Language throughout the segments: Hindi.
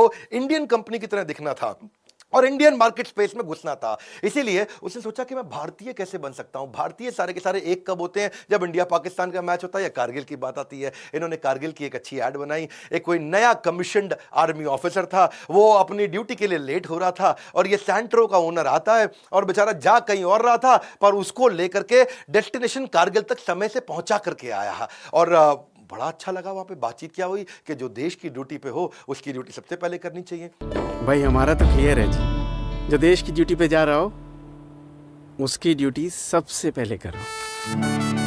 को इंडियन कंपनी की तरह दिखना था और इंडियन मार्केट स्पेस में घुसना था। इसीलिए उसने सोचा कि मैं भारतीय कैसे बन सकता हूं। भारतीय सारे के सारे एक कब होते हैं, जब इंडिया पाकिस्तान का मैच होता है या कारगिल की बात आती है। इन्होंने कारगिल की एक अच्छी ऐड बनाई। एक कोई नया कमीशन्ड आर्मी ऑफिसर था, वो अपनी ड्यूटी के लिए लेट हो रहा था और ये सैंट्रो का ओनर आता है और बेचारा जा कहीं और रहा था, पर उसको लेकर के डेस्टिनेशन कारगिल तक समय से पहुंचा करके आया। और बड़ा अच्छा लगा। वहां पे बातचीत क्या हुई कि जो देश की ड्यूटी पे हो उसकी ड्यूटी सबसे पहले करनी चाहिए। भाई हमारा तो क्लियर है जी, जो देश की ड्यूटी पे जा रहा हो उसकी ड्यूटी सबसे पहले करो।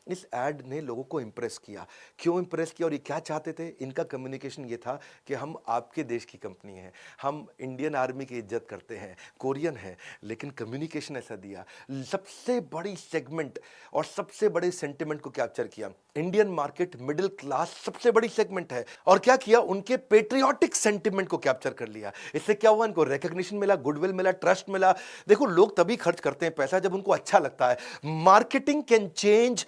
इस एड ने लोगों को इंप्रेस किया। क्यों इंप्रेस किया और ये क्या चाहते थे? इनका कम्युनिकेशन ये था कि हम आपके देश की कंपनी हैं, हम इंडियन आर्मी की इज्जत करते हैं, कोरियन है, लेकिन कम्युनिकेशन ऐसा दिया। सबसे बड़ी सेगमेंट और सबसे बड़े सेंटिमेंट को कैप्चर किया। इंडियन मार्केट मिडिल क्लास सबसे बड़ी सेगमेंट है और क्या किया, उनके पेट्रियोटिक सेंटिमेंट को कैप्चर कर लिया। इससे क्या हुआ, इनको रिकॉग्निशन मिला, गुडविल मिला, ट्रस्ट मिला। देखो, लोग तभी खर्च करते हैं पैसा जब उनको अच्छा लगता है। Marketing can change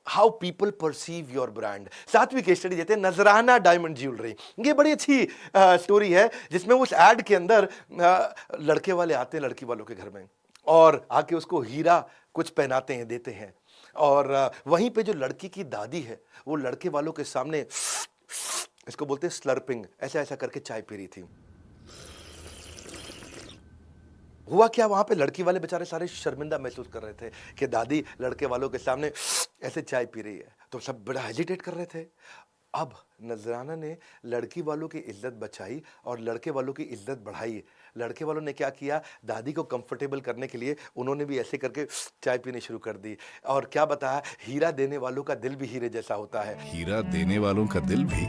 how people perceive your brand. 7वीं केस स्टडी देते हैं नजराना डायमंड ज्वेलरी। ये बड़ी अच्छी स्टोरी है जिसमें उस एड के अंदर लड़के वाले आते हैं लड़की वालों के घर में और आके उसको हीरा कुछ पहनाते हैं, देते हैं। और वहीं पे जो लड़की की दादी है वो लड़के वालों के सामने, इसको बोलते हैं स्लर्पिंग, ऐसा ऐसा करके चाय पी रही थी। हुआ क्या, वहां पे लड़की वाले बेचारे सारे शर्मिंदा महसूस कर रहे थे कि दादी लड़के वालों के सामने ऐसे चाय पी रही है, तो सब बड़ा हेजिटेट कर रहे थे। अब नजराना ने लड़की वालों की इज्जत बचाई और लड़के वालों की इज्जत बढ़ाई। लड़के वालों ने क्या किया, दादी को कंफर्टेबल करने के लिए उन्होंने भी ऐसे करके चाय पीनी शुरू कर दी। और क्या बताया, हीरा देने वालों का दिल भी हीरे जैसा होता है। हीरा देने वालों का दिल भी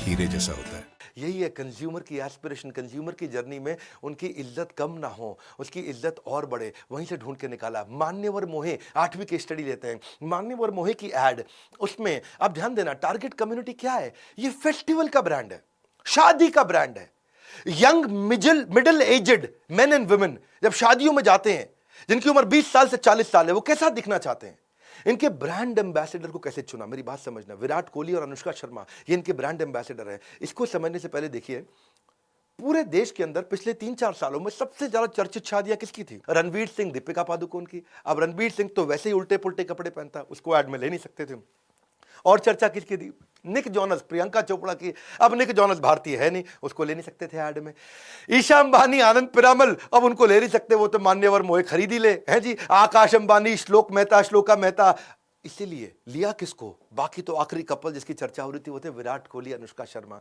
हीरे जैसा होता है। यही है कंज्यूमर की एस्पिरेशन। कंज्यूमर की जर्नी में उनकी इज्जत कम ना हो, उसकी इज्जत और बढ़े, वहीं से ढूंढ के निकाला। मान्यवर मोहे, 8वीं की स्टडी लेते हैं, मान्यवर मोहे की एड। उसमें आप ध्यान देना, टारगेट कम्युनिटी क्या है, ये फेस्टिवल का ब्रांड है, शादी का ब्रांड है। Young middle aged men and women जब शादियों में जाते हैं, जिनकी उम्र 20 साल से 40 साल है, वो कैसा दिखना चाहते हैं, इनके ब्रांड एम्बेसडर को कैसे चुना। मेरी बात समझना, विराट कोहली और अनुष्का शर्मा ये इनके ब्रांड एम्बेसडर है। इसको समझने से पहले देखिए, पूरे देश के अंदर पिछले 3-4 सालों में सबसे ज्यादा चर्चित शादियां किसकी थी? रणवीर सिंह, दीपिका पादुकोण की। अब रणवीर सिंह तो वैसे ही उल्टे पुल्टे कपड़े पहनता, उसको ऐड में ले नहीं सकते थे। और चर्चा किसकी थी? निक जॉनस, प्रियंका चोपड़ा की। अब निक जॉनस भारतीय है नहीं, उसको ले नहीं सकते थे ऐड में। ईशा अंबानी, आनंद पिरामल, अब उनको ले नहीं सकते, वो तो मान्यवर मोहे खरीद ही ले हैं जी। आकाश अंबानी, श्लोका मेहता। इसीलिए लिया किसको? बाकी तो आखिरी कपल जिसकी चर्चा हो रही थी वो थे विराट कोहली, अनुष्का शर्मा।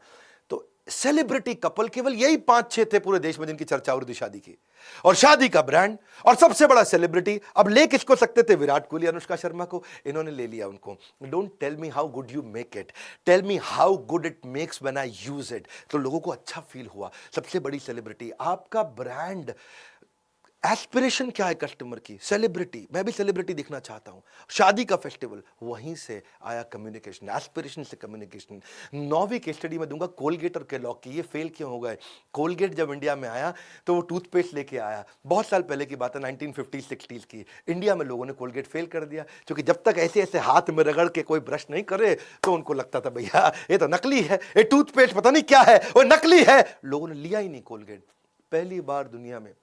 तो सेलिब्रिटी कपल केवल यही 5-6 थे पूरे देश में जिनकी चर्चा हो रही थी शादी की। और शादी का ब्रांड और सबसे बड़ा सेलिब्रिटी, अब ले किसको सकते थे? विराट कोहली, अनुष्का शर्मा को। इन्होंने ले लिया उनको। Don't tell me how good you make it, tell me how good it makes when I use it. तो लोगों को अच्छा फील हुआ। सबसे बड़ी सेलिब्रिटी, आपका ब्रांड एस्पिरेशन क्या है कस्टमर की? सेलिब्रिटी, मैं भी सेलिब्रिटी दिखना चाहता हूं। शादी का फेस्टिवल, वहीं से आया कम्युनिकेशन, एस्पिरेशन से कम्युनिकेशन। 9वीं केस स्टडी में दूंगा कोलगेट और केलॉग की। ये फेल क्यों हो गए? कोलगेट जब इंडिया में आया तो वो टूथपेस्ट लेके आया, बहुत साल पहले की बात है, 1950-60s की। इंडिया में लोगों ने कोलगेट फेल कर दिया, क्योंकि जब तक ऐसे ऐसे हाथ में रगड़ के कोई ब्रश नहीं करे तो उनको लगता था भैया ये तो नकली है, ये टूथपेस्ट पता नहीं क्या है, वो नकली है। लोगों ने लिया ही नहीं कोलगेट। पहली बार दुनिया में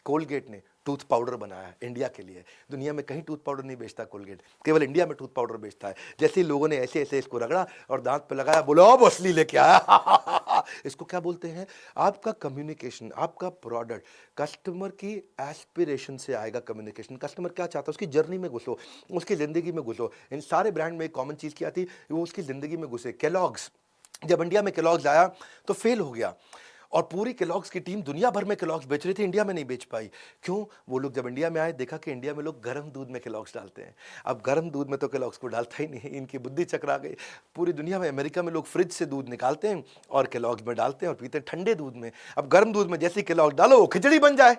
कोलगेट ने टूथ पाउडर बनाया इंडिया के लिए। दुनिया में कहीं टूथ पाउडर नहीं बेचता कोलगेट, केवल इंडिया में टूथ पाउडर बेचता है। जैसे ही लोगों ने ऐसे ऐसे इसको रगड़ा और दांत पे लगाया, बोलो अब असली लेके आया। इसको क्या बोलते हैं? आपका कम्युनिकेशन, आपका प्रोडक्ट कस्टमर की एस्पिरेशन से आएगा। कम्युनिकेशन, कस्टमर क्या चाहता है उसकी जर्नी में घुसो, उसकी जिंदगी में घुसो। इन सारे ब्रांड में एक कॉमन चीज क्या थी, वो उसकी जिंदगी में घुसे। केलॉग्स, जब इंडिया में केलॉग्स आया तो फेल हो गया और पूरी केलॉग्स की टीम दुनिया भर में केलॉग्स बेच रही थी, इंडिया में नहीं बेच पाई। क्यों? वो लोग जब इंडिया में आए, देखा कि इंडिया में लोग गर्म दूध में केलॉग्स डालते हैं। अब गर्म दूध में तो केलॉग्स को डालता ही नहीं, इनकी बुद्धि चकरा गई। पूरी दुनिया में, अमेरिका में लोग फ्रिज से दूध निकालते हैं और केलॉग्स में डालते हैं और पीते हैं ठंडे दूध में। अब गर्म दूध में जैसे केलॉग्स डालो वो खिचड़ी बन जाए,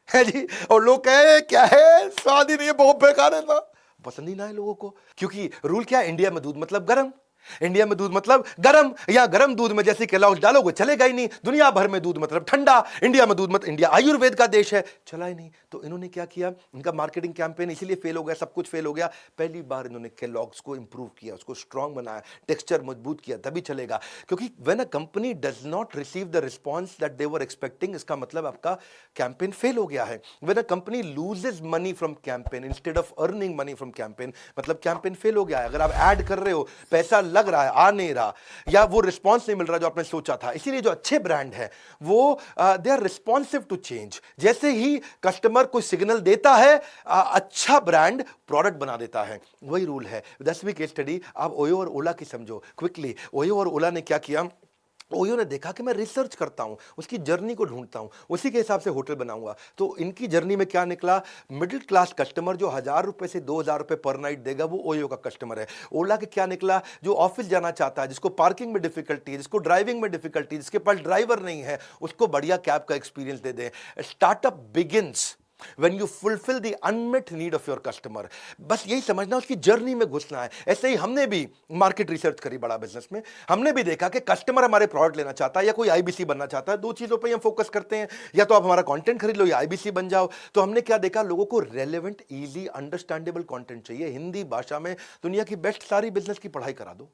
है जी। और लोग कहे क्या है, स्वाद ही नहीं है, बहुत बेकार है ना। पसंद ही ना है लोगों को, क्योंकि रूल क्या है, इंडिया में दूध मतलब गर्म। इंडिया में दूध मतलब गरम, या गरम दूध में जैसे केलॉग्स डालोगे चलेगा ही नहीं। दुनिया भर में दूध मतलब ठंडा, इंडिया में दूध मतलब, इंडिया आयुर्वेद का देश है, चला ही नहीं। तो इन्होंने क्या किया, इनका मार्केटिंग कैंपेन इसीलिए फेल हो गया, सब कुछ फेल हो गया। पहली बार इन्होंने केलॉग्स को इंप्रूव किया, उसको स्ट्रांग बनाया, टेक्सचर मजबूत किया, तभी चलेगा। क्योंकि when a company does not receive the response that they were expecting, इसका मतलब आपका कैंपेन फेल हो गया है। When a company loses money from campaign instead of earning money from campaign, मतलब कैंपेन फेल हो गया है। अगर आप ऐड कर रहे हो, पैसा लग रहा है, आ नहीं रहा, या वो रिस्पॉन्स नहीं मिल रहा जो आपने सोचा था। इसीलिए जो अच्छे ब्रांड है वो they are responsive to change. जैसे ही कस्टमर कोई सिग्नल देता है, अच्छा ब्रांड प्रोडक्ट बना देता है। वही रूल है। 10वीं केस स्टडी आप ओयो और ओला की समझो क्विकली। ओयो और ओला ने क्या किया, ओयो ने देखा कि मैं रिसर्च करता हूं, उसकी जर्नी को ढूंढता हूं, उसी के हिसाब से होटल बनाऊंगा। तो इनकी जर्नी में क्या निकला, मिडिल क्लास कस्टमर जो 1000 रुपए से 2000 रुपए पर नाइट देगा, वो ओयो का कस्टमर है। ओला के क्या निकला, जो ऑफिस जाना चाहता है, जिसको पार्किंग में डिफिकल्टी है, जिसको ड्राइविंग में डिफिकल्टी, जिसके पास ड्राइवर नहीं है, उसको बढ़िया कैब का एक्सपीरियंस दे दें। Startup begins when you fulfill the unmet need of your customer। बस यही समझना, उसकी जर्नी में घुसना है। ऐसे ही हमने भी मार्केट रिसर्च करी बड़ा बिजनेस में, हमने भी देखा कि कस्टमर हमारे प्रोडक्ट लेना चाहता है या कोई आईबीसी बनना चाहता है। दो चीजों पे हम फोकस करते हैं, या तो आप हमारा कंटेंट खरीद लो या आईबीसी बन जाओ। तो हमने क्या देखा, लोगों को रेलेवेंट, इजी, अंडरस्टैंडेबल कंटेंट चाहिए। हिंदी भाषा में दुनिया की बेस्ट सारी बिजनेस की पढ़ाई करा दो,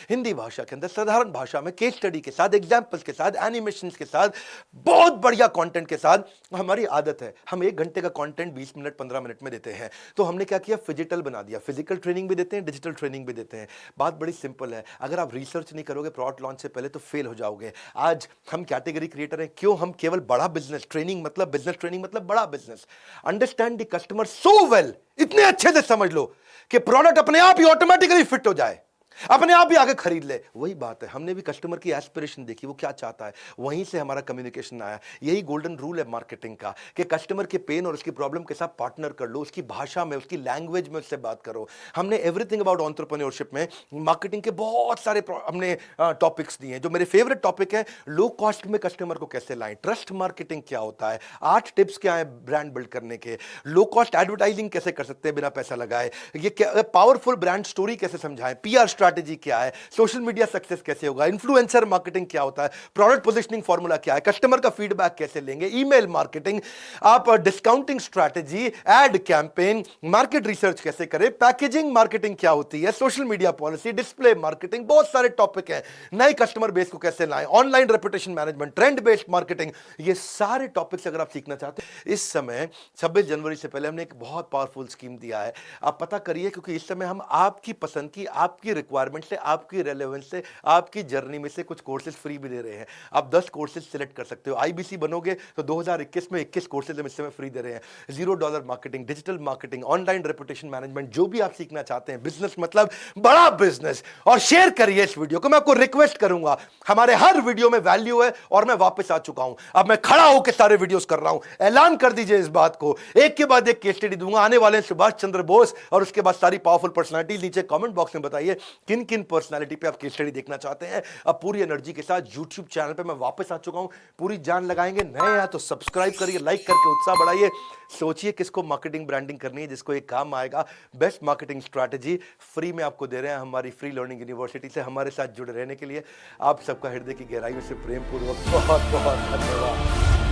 हिंदी भाषा के अंदर साधारण भाषा में, केस स्टडी के साथ, एग्जाम्पल्स के साथ, एनिमेशंस के साथ, बहुत बढ़िया कंटेंट के साथ। हमारी आदत है हम 1 घंटे का कंटेंट 20 मिनट 15 मिनट में देते हैं। तो हमने क्या किया, फिजिकल बना दिया। फिजिकल ट्रेनिंग भी देते हैं, डिजिटल ट्रेनिंग भी देते हैं। बात बड़ी सिंपल है, अगर आप रिसर्च नहीं करोगे प्रोडक्ट लॉन्च से पहले तो फेल हो जाओगे। आज हम कैटेगरी क्रिएटर हैं, क्यों, हम केवल बड़ा बिजनेस ट्रेनिंग मतलब, बिजनेस ट्रेनिंग मतलब बड़ा business. Understand the customer so well, इतने अच्छे से समझ लो कि प्रोडक्ट अपने आप ही ऑटोमेटिकली फिट हो जाए, अपने आप ही आके खरीद ले। वही बात है, हमने भी कस्टमर की एस्पिरेशन देखी, वो क्या चाहता है, वहीं से हमारा कम्युनिकेशन आया। यही गोल्डन रूल है मार्केटिंग का, कि कस्टमर के पेन और उसकी प्रॉब्लम के साथ पार्टनर कर लो, उसकी भाषा में, उसकी लैंग्वेज में उससे बात करो। हमने एवरीथिंग अबाउट एंटरप्रेन्योरशिप में मार्केटिंग के बहुत सारे हमने टॉपिक्स दिए हैं। जो मेरे फेवरेट टॉपिक है, लो कॉस्ट में कस्टमर को कैसे लाएं, ट्रस्ट मार्केटिंग क्या होता है, 8 टिप्स क्या है ब्रांड बिल्ड करने के, लो कॉस्ट एडवर्टाइजिंग कैसे कर सकते हैं बिना पैसा लगाए, ये पावरफुल ब्रांड स्टोरी कैसे समझाएं, पीआर स्ट्रैटेजी क्या है, सोशल मीडिया सक्सेस कैसे होगा, इन्फ्लुएंसर मार्केटिंग क्या होता है, प्रोडक्ट पोजीशनिंग फार्मूला क्या है, कस्टमर का फीडबैक कैसे लेंगे, ईमेल मार्केटिंग, आप discounting strategy, ad campaign, market research कैसे करें, पैकेजिंग मार्केटिंग क्या होती है, social media policy, display marketing, बहुत सारे टॉपिक हैं। नए कस्टमर बेस को कैसे लाएं, online reputation management, trend based marketing, ये सारे टॉपिक्स अगर आप सीखना चाहते हैं, इस समय 26 जनवरी से पहले हमने एक बहुत पावरफुल स्कीम दिया है। आप पता करिए, क्योंकि इस समय हम आपकी पसंद की, आपकी रिक्वायरमेंट से, आपकी रेलेवेंस से, आपकी जर्नी में से कुछ कोर्सेज फ्री भी दे रहे हैं। आप 10 कोर्सेज सिलेक्ट कर सकते हो। आईबीसी बनोगे तो 2021 में 21 कोर्सेज हम इस समय फ्री दे रहे हैं। $0 marketing, digital marketing, online reputation management, जो भी आप सीखना चाहते हैं, बिजनेस मतलब बड़ा बिजनेस। और शेयर करिए इस वीडियो को। मैं आपको रिक्वेस्ट करूंगा, हमारे हर वीडियो में वैल्यू है और मैं वापस आ चुका हूं। अब मैं खड़ा होकर सारे वीडियोस कर रहा हूं। ऐलान कर दीजिए इस बात को, एक के बाद एक केस स्टडी दूंगा। आने वाले सुभाष चंद्र बोस और उसके बाद सारी पावरफुल पर्सनालिटीज। नीचे कमेंट बॉक्स में बताइए किन किन पर्सनालिटी पे आप केस स्टडी देखना चाहते हैं। अब पूरी एनर्जी के साथ YouTube चैनल पे मैं वापस आ चुका हूं, पूरी जान लगाएंगे। नए हैं तो सब्सक्राइब करिए, लाइक करके उत्साह बढ़ाइए। सोचिए किसको मार्केटिंग ब्रांडिंग करनी है, जिसको एक काम आएगा। बेस्ट मार्केटिंग स्ट्रैटेजी फ्री में आपको दे रहे हैं हमारी फ्री लर्निंग यूनिवर्सिटी से। हमारे साथ जुड़े रहने के लिए आप सबका हृदय की गहराइयों से प्रेम पूर्वक बहुत बहुत धन्यवाद।